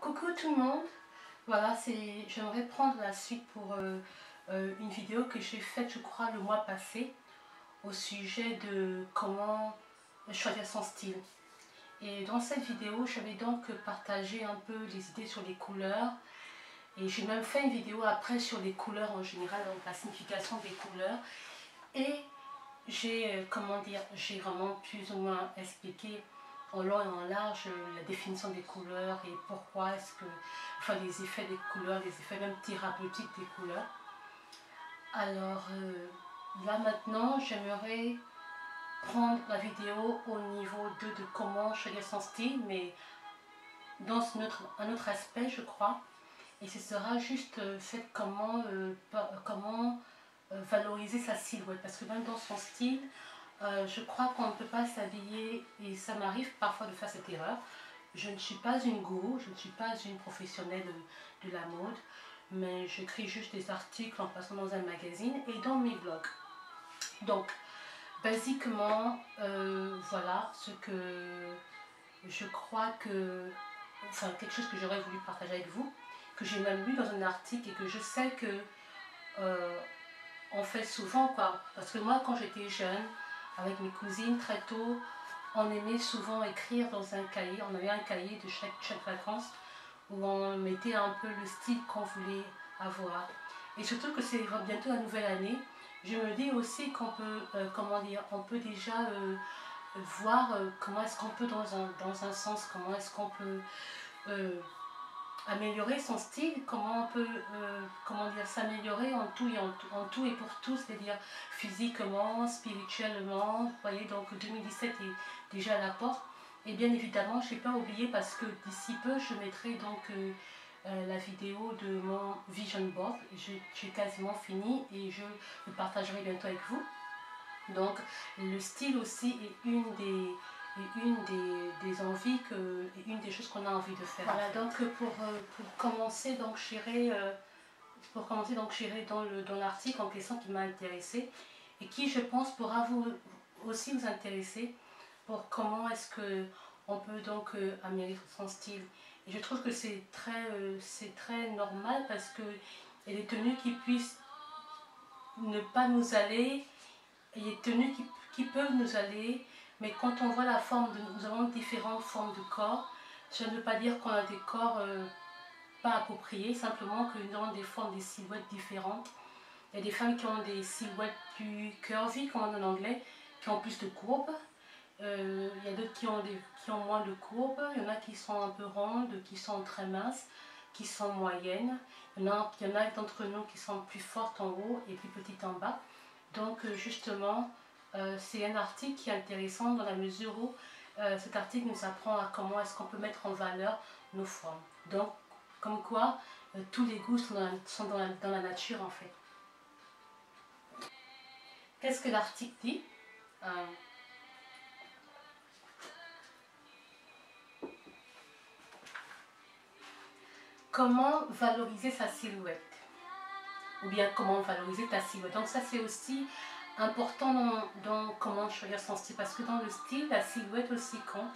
Coucou tout le monde, voilà, j'aimerais prendre la suite pour une vidéo que j'ai faite, je crois, le mois passé au sujet de comment choisir son style. Et dans cette vidéo, j'avais donc partagé un peu les idées sur les couleurs et j'ai même fait une vidéo après sur les couleurs en général, donc la signification des couleurs. Et j'ai, comment dire, j'ai vraiment plus ou moins expliqué en long et en large la définition des couleurs et pourquoi est-ce que, enfin les effets des couleurs, les effets même thérapeutiques des couleurs. Alors là maintenant, j'aimerais prendre la vidéo au niveau de comment choisir son style, mais dans un autre aspect, je crois. Et ce sera juste fait comment valoriser sa silhouette, parce que même dans son style, je crois qu'on ne peut pas s'habiller, et ça m'arrive parfois de faire cette erreur. Je ne suis pas une gourou, je ne suis pas une professionnelle de la mode, mais j'écris juste des articles en passant dans un magazine et dans mes blogs. Donc, basiquement, voilà ce que je crois que, enfin quelque chose que j'aurais voulu partager avec vous, que j'ai même lu dans un article et que je sais que on fait souvent, quoi. Parce que moi, quand j'étais jeune, avec mes cousines, très tôt, on aimait souvent écrire dans un cahier. On avait un cahier de chaque vacances où on mettait un peu le style qu'on voulait avoir. Et surtout que c'est bientôt la nouvelle année, je me dis aussi qu'on peut, comment dire, on peut déjà voir comment est-ce qu'on peut dans un sens, comment est-ce qu'on peut améliorer son style, comment on peut comment dire, s'améliorer en tout et pour tout, c'est-à-dire physiquement, spirituellement. Vous voyez, donc 2017 est déjà à la porte. Et bien évidemment, je n'ai pas oublié, parce que d'ici peu, je mettrai donc la vidéo de mon vision board. J'ai quasiment fini et je le partagerai bientôt avec vous. Donc le style aussi est une des envies et une des choses qu'on a envie de faire. Voilà, donc pour commencer, donc j'irai dans l'article en question qui m'a intéressé et qui, je pense, pourra aussi vous intéresser pour comment est-ce que on peut donc améliorer son style. Et je trouve que c'est très normal, parce que il y a des tenues qui puissent ne pas nous aller. Il y a des tenues qui peuvent nous aller, mais quand on voit la forme, nous avons différentes formes de corps. Ça ne veut pas dire qu'on a des corps pas appropriés, simplement que nous avons des formes, des silhouettes différentes. Il y a des femmes qui ont des silhouettes plus curvy, comme on dit en anglais, qui ont plus de courbes. Il y a d'autres qui ont moins de courbes. Il y en a qui sont un peu rondes, qui sont très minces, qui sont moyennes. Il y en a d'entre nous qui sont plus fortes en haut et plus petites en bas. Donc justement, c'est un article qui est intéressant dans la mesure où cet article nous apprend à comment est-ce qu'on peut mettre en valeur nos formes. Donc, comme quoi, tous les goûts sont dans la nature, en fait. Qu'est-ce que l'article dit? Comment valoriser sa silhouette? Ou bien comment valoriser ta silhouette? Donc ça, c'est aussi important dans comment choisir son style, parce que dans le style, la silhouette aussi compte,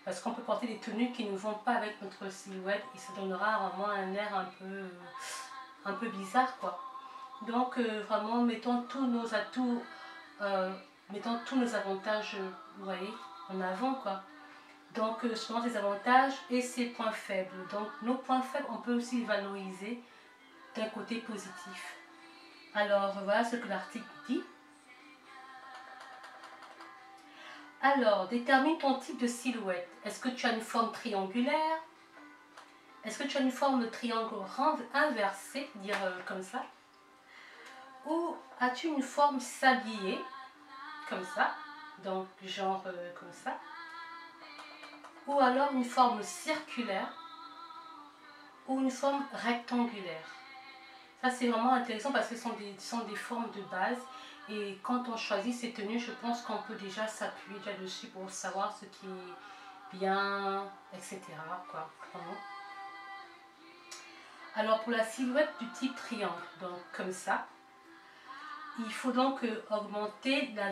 parce qu'on peut porter des tenues qui ne vont pas avec notre silhouette et ça donnera vraiment un air un peu bizarre, quoi. Donc vraiment, mettons tous nos atouts, mettons tous nos avantages, vous voyez, en avant, quoi. Donc souvent ses avantages et ses points faibles. Donc nos points faibles, on peut aussi les valoriser d'un côté positif. Alors voilà ce que l'article dit. Alors, détermine ton type de silhouette. Est-ce que tu as une forme triangulaire? Est-ce que tu as une forme de triangle inversée, dire comme ça? Ou as-tu une forme sablier, comme ça, donc genre comme ça? Ou alors une forme circulaire, ou une forme rectangulaire? Ça, c'est vraiment intéressant, parce que ce sont des formes de base. Et quand on choisit ces tenues, je pense qu'on peut déjà s'appuyer dessus pour savoir ce qui est bien, etc. quoi, vraiment. Alors pour la silhouette du type triangle, donc comme ça, il faut donc augmenter le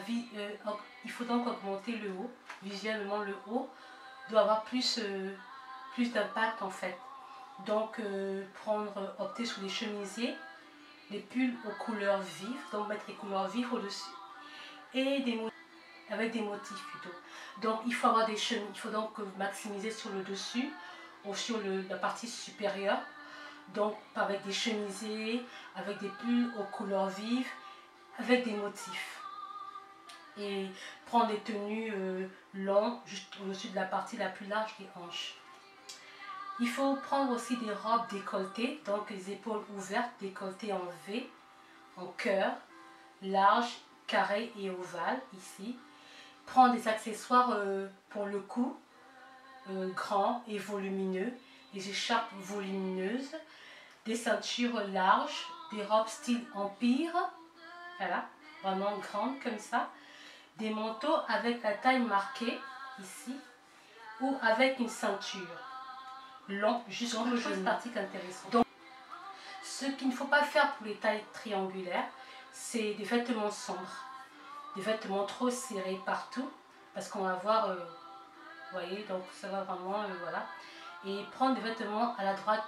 haut. Visuellement, le haut doit avoir plus d'impact, en fait. Donc opter sur les chemisiers, les pulls aux couleurs vives, donc mettre les couleurs vives au-dessus, et avec des motifs plutôt. Donc il faut avoir des chemises, il faut donc maximiser sur le dessus ou sur la partie supérieure, donc avec des chemisiers, avec des pulls aux couleurs vives, avec des motifs. Et prendre des tenues longues juste au-dessus de la partie la plus large des hanches. Il faut prendre aussi des robes décolletées, donc les épaules ouvertes, décolletées en V, en cœur, large, carré et ovale ici. Prendre des accessoires pour le cou, grands et volumineux, des écharpes volumineuses, des ceintures larges, des robes style empire, voilà, vraiment grandes comme ça, des manteaux avec la taille marquée ici, ou avec une ceinture long jusqu'au genou. Pratique intéressante. Donc, ce qu'il ne faut pas faire pour les tailles triangulaires, c'est des vêtements sombres, des vêtements trop serrés partout, parce qu'on va voir, vous voyez, donc ça va vraiment, voilà. Et prendre des vêtements à la droite,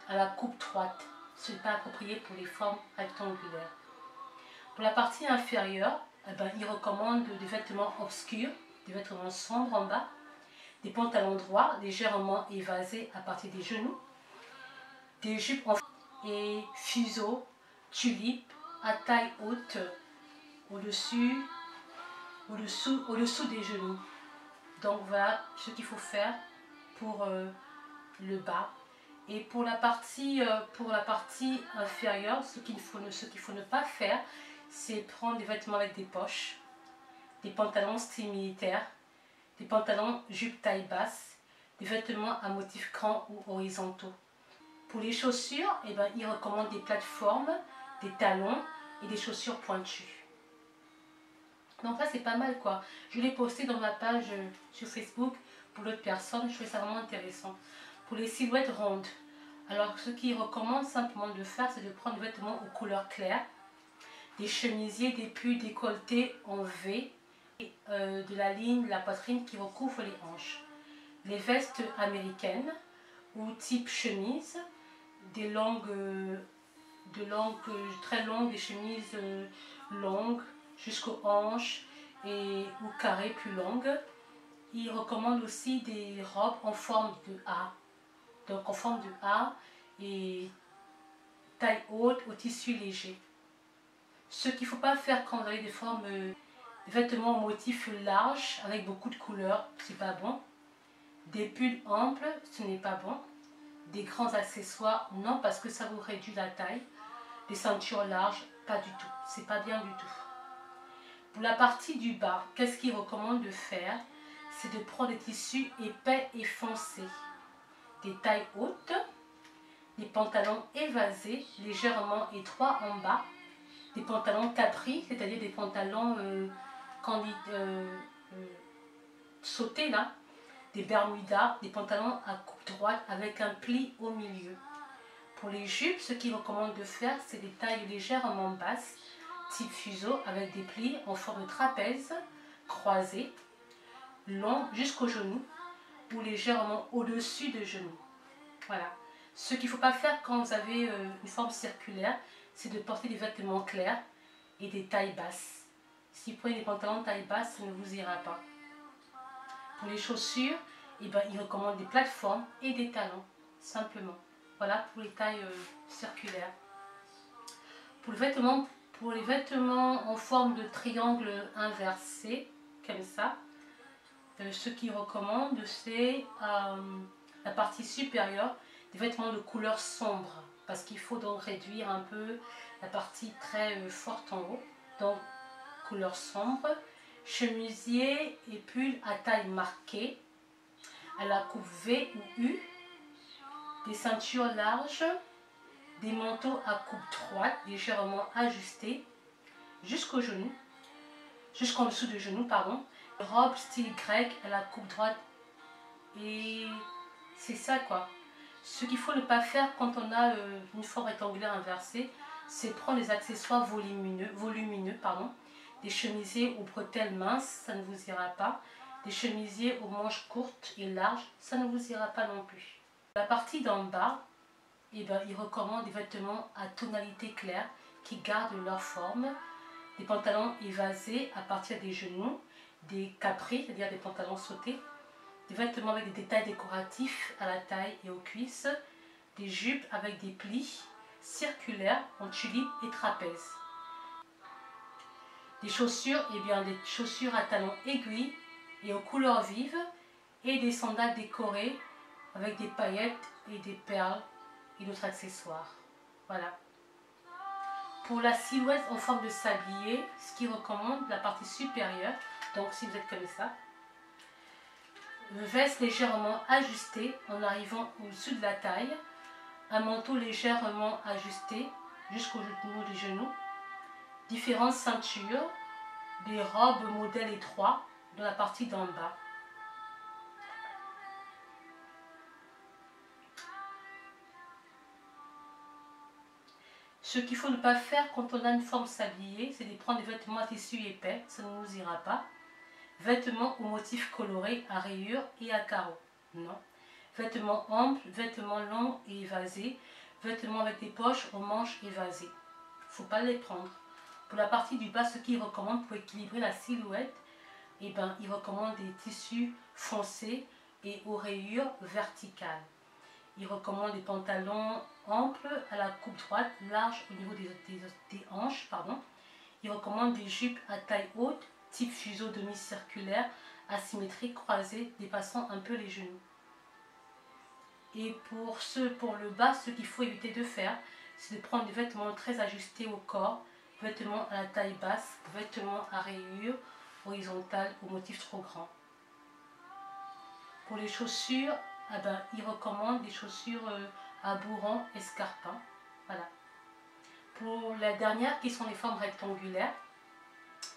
à la coupe droite, ce n'est pas approprié pour les formes rectangulaires. Pour la partie inférieure, eh ben, il recommande des vêtements obscurs, des vêtements sombres en bas, des pantalons droits légèrement évasés à partir des genoux, des jupes et fuseaux, tulipes à taille haute au-dessous des genoux. Donc voilà ce qu'il faut faire pour le bas. Et pour la partie inférieure, ce qu'il faut ne pas faire, c'est prendre des vêtements avec des poches, des pantalons style militaire, des pantalons jupe taille basse, des vêtements à motifs grands ou horizontaux. Pour les chaussures, eh ben, il recommande des plateformes, des talons et des chaussures pointues. Donc là c'est pas mal quoi. Je l'ai posté dans ma page sur Facebook pour l'autre personne, je trouvais ça vraiment intéressant. Pour les silhouettes rondes, alors ce qu'il recommande simplement de faire, c'est de prendre des vêtements aux couleurs claires, des chemisiers, des pulls décolletés en V, et de la ligne de la poitrine qui recouvre les hanches. Les vestes américaines ou type chemise, des très longues, des chemises longues jusqu'aux hanches ou carrées plus longues. Il recommande aussi des robes en forme de A, donc en forme de A et taille haute au tissu léger. Ce qu'il ne faut pas faire quand vous avez des vêtements au motif large avec beaucoup de couleurs, c'est pas bon. Des pulls amples, ce n'est pas bon. Des grands accessoires, non, parce que ça vous réduit la taille. Des ceintures larges, pas du tout. C'est pas bien du tout. Pour la partie du bas, qu'est-ce qu'il recommande de faire? C'est de prendre des tissus épais et foncés. Des tailles hautes, des pantalons évasés, légèrement étroits en bas, des pantalons capris, c'est-à-dire des pantalons sautés là, des bermudas, des pantalons à coupe droite avec un pli au milieu. Pour les jupes, ce qu'il recommande de faire, c'est des tailles légèrement basses, type fuseau, avec des plis en forme de trapèze, croisés, longs jusqu'au genou, ou légèrement au-dessus des genoux. Voilà. Ce qu'il ne faut pas faire quand vous avez une forme circulaire, c'est de porter des vêtements clairs et des tailles basses. Si vous prenez des pantalons taille basse, ça ne vous ira pas. Pour les chaussures, eh ben, il recommande des plateformes et des talons, simplement. Voilà pour les tailles circulaires. Pour les vêtements en forme de triangle inversé, comme ça, ce qu'il recommande, c'est la partie supérieure des vêtements de couleur sombre, parce qu'il faut donc réduire un peu la partie très forte en haut. Donc, couleur sombre, chemisier et pull à taille marquée, à la coupe V ou U, des ceintures larges, des manteaux à coupe droite, légèrement ajustés, jusqu'au genou, jusqu'en dessous du genou, pardon. Robe style grec à la coupe droite. Et c'est ça quoi. Ce qu'il faut ne pas faire quand on a une forme rectangulaire inversée, c'est prendre des accessoires volumineux, des chemisiers aux bretelles minces, ça ne vous ira pas. Des chemisiers aux manches courtes et larges, ça ne vous ira pas non plus. La partie d'en bas, eh ben, ils recommandent des vêtements à tonalité claire qui gardent leur forme, des pantalons évasés à partir des genoux, des capris, c'est-à-dire des pantalons sautés, des vêtements avec des détails décoratifs à la taille et aux cuisses, des jupes avec des plis circulaires en tulipe et trapèze. Des chaussures, eh bien des chaussures à talons aiguilles et aux couleurs vives, et des sandales décorées avec des paillettes et des perles et d'autres accessoires. Voilà. Pour la silhouette en forme de sablier, ce qui recommande la partie supérieure, donc si vous êtes comme ça, veste légèrement ajustée en arrivant au-dessus de la taille, un manteau légèrement ajusté jusqu'au niveau des genoux, différentes ceintures, des robes modèle étroit dans la partie d'en bas. Ce qu'il faut ne pas faire quand on a une forme sablier, c'est de prendre des vêtements à tissu épais, ça ne nous ira pas. Vêtements aux motifs colorés, à rayures et à carreaux, non. Vêtements amples, vêtements longs et évasés, vêtements avec des poches aux manches évasées. Il ne faut pas les prendre. Pour la partie du bas, ce qu'ils recommandent pour équilibrer la silhouette, eh ben, ils recommandent des tissus foncés et aux rayures verticales. Ils recommandent des pantalons amples à la coupe droite, larges au niveau des hanches. Ils recommandent des jupes à taille haute, type fuseau demi-circulaire, asymétrique, croisée, dépassant un peu les genoux. Et pour le bas, ce qu'il faut éviter de faire, c'est de prendre des vêtements très ajustés au corps, vêtements à la taille basse, vêtements à rayures horizontales au motif trop grand. Pour les chaussures, eh ben, ils recommandent des chaussures à bourrons escarpins. Voilà. Pour la dernière, qui sont les formes rectangulaires,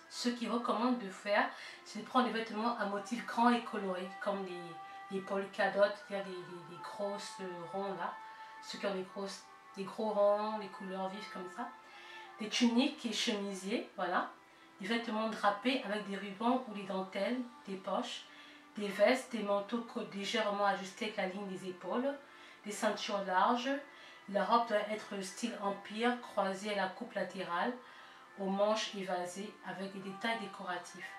ce qu'ils recommandent de faire, c'est de prendre des vêtements à motifs grands et colorés, comme les polka-dots, c'est-à-dire des grosses ronds là, ceux qui ont des gros ronds, des couleurs vives comme ça, des tuniques et chemisiers, voilà, des vêtements drapés avec des rubans ou des dentelles, des poches, des vestes, des manteaux légèrement ajustés avec la ligne des épaules, des ceintures larges. La robe doit être style empire, croisée à la coupe latérale, aux manches évasées avec des détails décoratifs.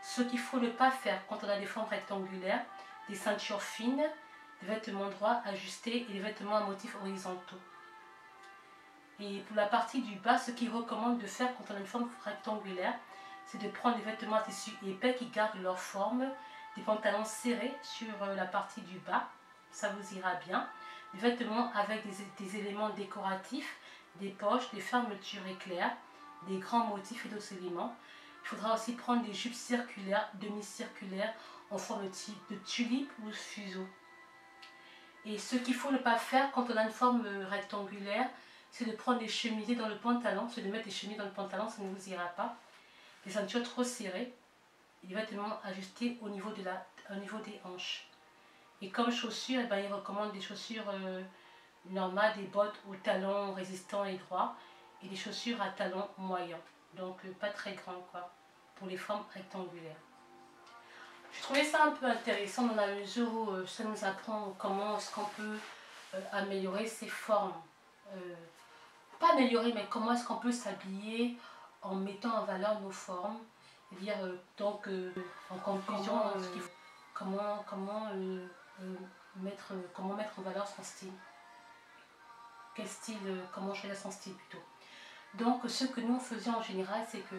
Ce qu'il faut ne pas faire quand on a des formes rectangulaires, des ceintures fines, des vêtements droits ajustés et des vêtements à motifs horizontaux. Et pour la partie du bas, ce qu'il recommande de faire quand on a une forme rectangulaire, c'est de prendre des vêtements à tissu épais qui gardent leur forme, des pantalons serrés sur la partie du bas, ça vous ira bien, des vêtements avec des éléments décoratifs, des poches, des fermetures éclairs, des grands motifs et d'autres éléments. Il faudra aussi prendre des jupes circulaires, demi-circulaires, en forme de tulipe ou de fuseau. Et ce qu'il faut ne pas faire quand on a une forme rectangulaire, c'est de prendre des chemisiers dans le pantalon, c'est de mettre des chemises dans le pantalon, ça ne vous ira pas. Des ceintures trop serrées, et des vêtements ajustés au niveau des hanches. Et comme chaussures, eh ben, ils recommandent des chaussures normales, des bottes aux talons résistants et droits, et des chaussures à talons moyens, donc pas très grands quoi, pour les formes rectangulaires. Je trouvais ça un peu intéressant dans la mesure où ça nous apprend comment est-ce qu'on peut améliorer ses formes. Pas améliorer, mais comment est-ce qu'on peut s'habiller en mettant en valeur nos formes. C'est-à-dire, en conclusion, comment mettre en valeur son style. Quel style, comment choisir son style plutôt. Donc, ce que nous faisions en général, c'est que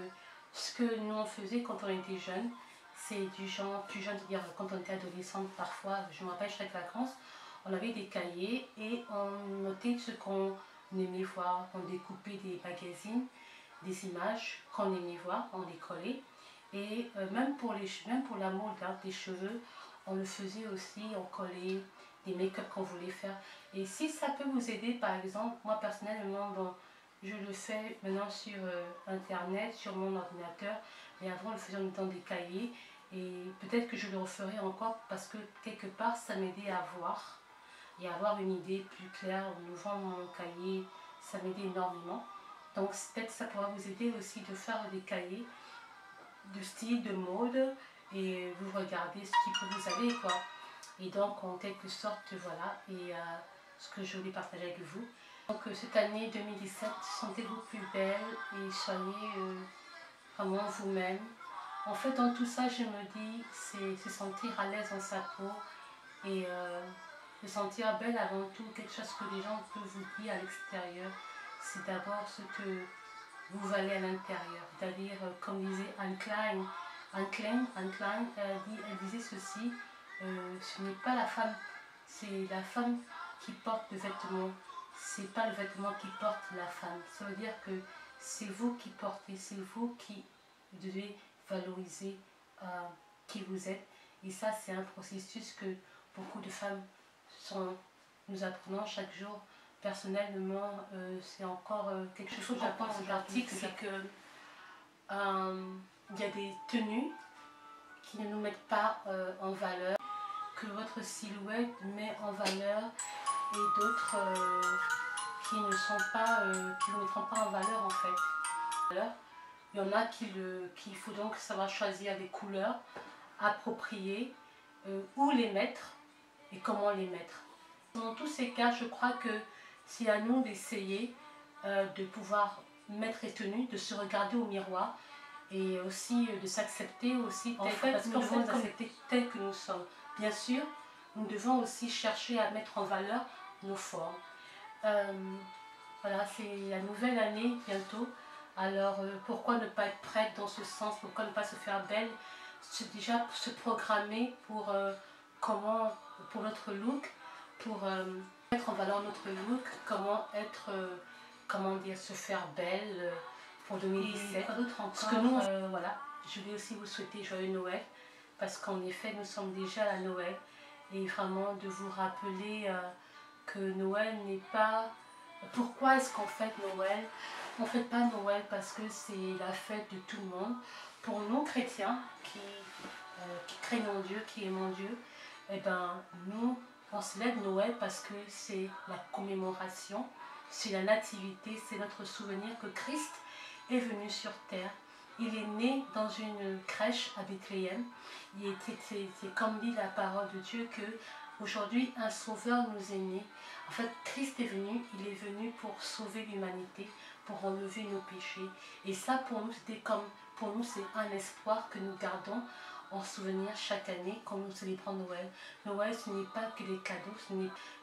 ce que nous on faisait quand on était jeune, c'est du genre plus jeune, c'est-à-dire quand on était adolescente, parfois, je me rappelle chaque vacances, on avait des cahiers et on notait ce qu'on aimait voir. On découpait des magazines, des images qu'on aimait voir, on les collait. Et même pour la mode hein, des cheveux, on le faisait aussi, on collait des make-up qu'on voulait faire. Et si ça peut vous aider, par exemple, moi personnellement, bon, je le fais maintenant sur internet, sur mon ordinateur, mais avant, le faisant dans des cahiers. Et peut-être que je le referai encore parce que quelque part, ça m'aidait à voir et à avoir une idée plus claire en ouvrant mon cahier, ça m'aidait énormément. Donc peut-être ça pourra vous aider aussi de faire des cahiers de style, de mode, et vous regardez ce qui peut vous aller quoi. Et donc en quelque sorte voilà, et ce que je voulais partager avec vous. Donc cette année 2017, sentez-vous plus belle et soyez vraiment vous-même. En fait dans tout ça je me dis c'est se sentir à l'aise dans sa peau et se sentir belle avant tout, quelque chose que les gens peuvent vous dire à l'extérieur. C'est d'abord ce que vous valez à l'intérieur. C'est-à-dire comme disait Anne Klein, elle disait ceci, ce n'est pas la femme, c'est la femme qui porte le vêtement, c'est pas le vêtement qui porte la femme. Ça veut dire que c'est vous qui portez, c'est vous qui devez valoriser qui vous êtes. Et ça, c'est un processus que beaucoup de femmes nous apprenons chaque jour. Personnellement, c'est encore quelque chose que j'apprends dans cet article, c'est que il y a des tenues qui ne nous mettent pas en valeur, que votre silhouette met en valeur, et d'autres qui ne sont pas, qui ne mettront pas en valeur en fait. Il y en a qu'il faut donc savoir choisir des couleurs appropriées, où les mettre et comment les mettre. Dans tous ces cas, je crois que c'est à nous d'essayer de pouvoir mettre les tenues, de se regarder au miroir et aussi de s'accepter aussi. En fait, nous devons nous accepter tels que nous sommes. Bien sûr, nous devons aussi chercher à mettre en valeur nos formes. Voilà, c'est la nouvelle année bientôt. Alors pourquoi ne pas être prête dans ce sens? Pourquoi ne pas se faire belle? C'est déjà se programmer pour pour notre look, pour mettre en valeur notre look, comment être, comment dire, se faire belle pour 2017. Ce que nous, voilà, je vais aussi vous souhaiter joyeux Noël, parce qu'en effet nous sommes déjà à Noël, et vraiment de vous rappeler que Noël n'est pas... Pourquoi est-ce qu'on fête Noël? On ne fête pas Noël parce que c'est la fête de tout le monde. Pour nous chrétiens qui craignons Dieu, qui aimons Dieu, eh ben, nous on célèbre Noël parce que c'est la commémoration, c'est la nativité, c'est notre souvenir que Christ est venu sur terre. Il est né dans une crèche à Bethléem. C'est comme dit la parole de Dieu que aujourd'hui un sauveur nous est né. En fait, Christ est venu, il est venu pour sauver l'humanité, pour enlever nos péchés. Et ça pour nous, c'est un espoir que nous gardons en souvenir chaque année quand nous célébrons Noël. Noël, ce n'est pas que les cadeaux,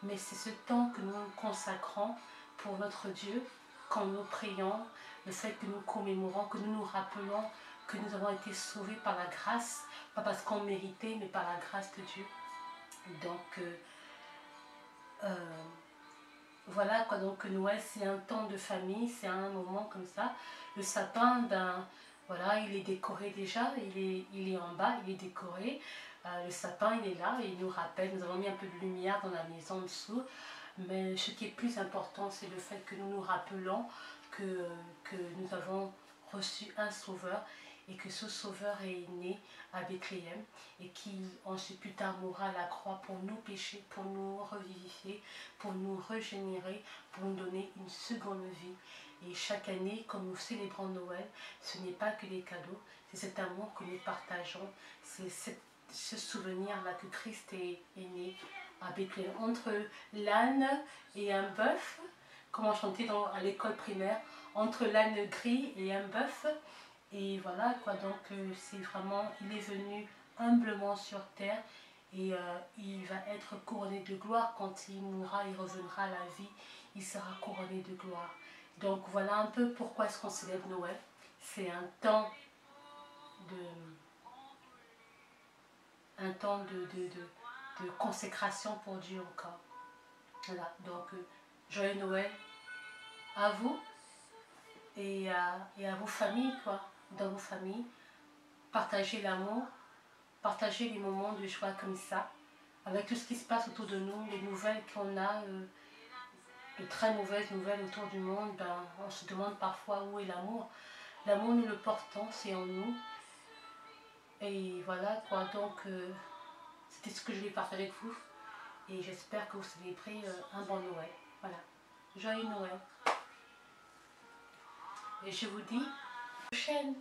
mais c'est ce temps que nous consacrons pour notre Dieu, quand nous prions, le fait que nous commémorons, que nous nous rappelons que nous avons été sauvés par la grâce, pas parce qu'on méritait, mais par la grâce de Dieu. Donc, voilà quoi, donc Noël c'est un temps de famille, c'est un moment comme ça. Le sapin, ben voilà, il est décoré déjà, il est en bas, il est décoré. Le sapin il est là et il nous rappelle, nous avons mis un peu de lumière dans la maison en dessous. Mais ce qui est plus important, c'est le fait que nous nous rappelons que nous avons reçu un sauveur et que ce sauveur est né à Bethléem et qui ensuite plus tard mourra à la croix pour nous pécher, pour nous revivifier, pour nous régénérer, pour nous donner une seconde vie. Et chaque année, quand nous célébrons Noël, ce n'est pas que les cadeaux, c'est cet amour que nous partageons, c'est ce souvenir-là que Christ est né à Bethléem. Entre l'âne et un bœuf, comme on chantait à l'école primaire, entre l'âne gris et un bœuf. Et voilà quoi, donc c'est vraiment, il est venu humblement sur terre et il va être couronné de gloire quand il mourra, il reviendra à la vie, il sera couronné de gloire. Donc voilà un peu pourquoi est-ce qu'on célèbre Noël. C'est un temps de consécration pour Dieu encore. Voilà, donc joyeux Noël à vous et à vos familles quoi. Dans vos familles, partagez l'amour, partagez les moments de joie comme ça, avec tout ce qui se passe autour de nous, les nouvelles qu'on a, de très mauvaises nouvelles autour du monde, ben, on se demande parfois où est l'amour. L'amour nous le portons, c'est en nous. Et voilà quoi, donc c'était ce que je voulais partager avec vous. Et j'espère que vous célébrez un bon Noël. Voilà, joyeux Noël. Et je vous dis à la prochaine.